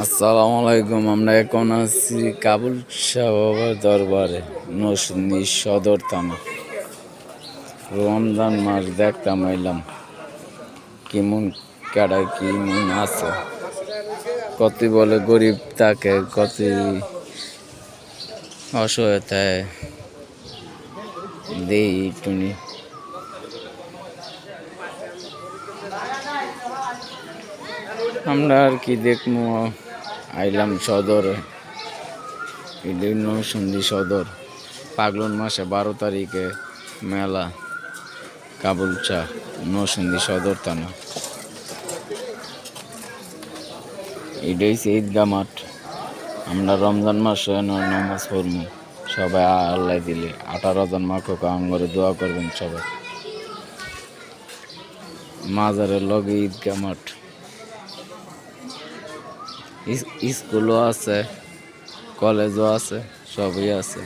আসসালামু আলাইকুম। আমরা এখন আছি কাবুল শাহ বাবার দরবারে, নরসিংদী সদর থানা। রমজান মাস দেখতাম এলাম কেমন কেডা কেমন আছে, কত বলে গরিব থাকে, কত অসহায় থাকে দেই টুনি। আমরা আর কি দেখবো, আইলাম সদরে, নরসিংদী সদর। ফাল্গুন মাসে 12 তারিখে মেলা, কাবুল শাহ, নরসিংদী সদর থানা। এটাই হচ্ছে ঈদগা মাঠ। আমরা রমজান মাসে নামাজ পড়বো সবাই, আল্লাহ দিলে 18 জন মাখো আঙ্গরে দোয়া করবেন সবাই। মাজারের লগে ঈদগা মাঠ, স্কুলও আছে, কলেজও আছে, সবই আছে।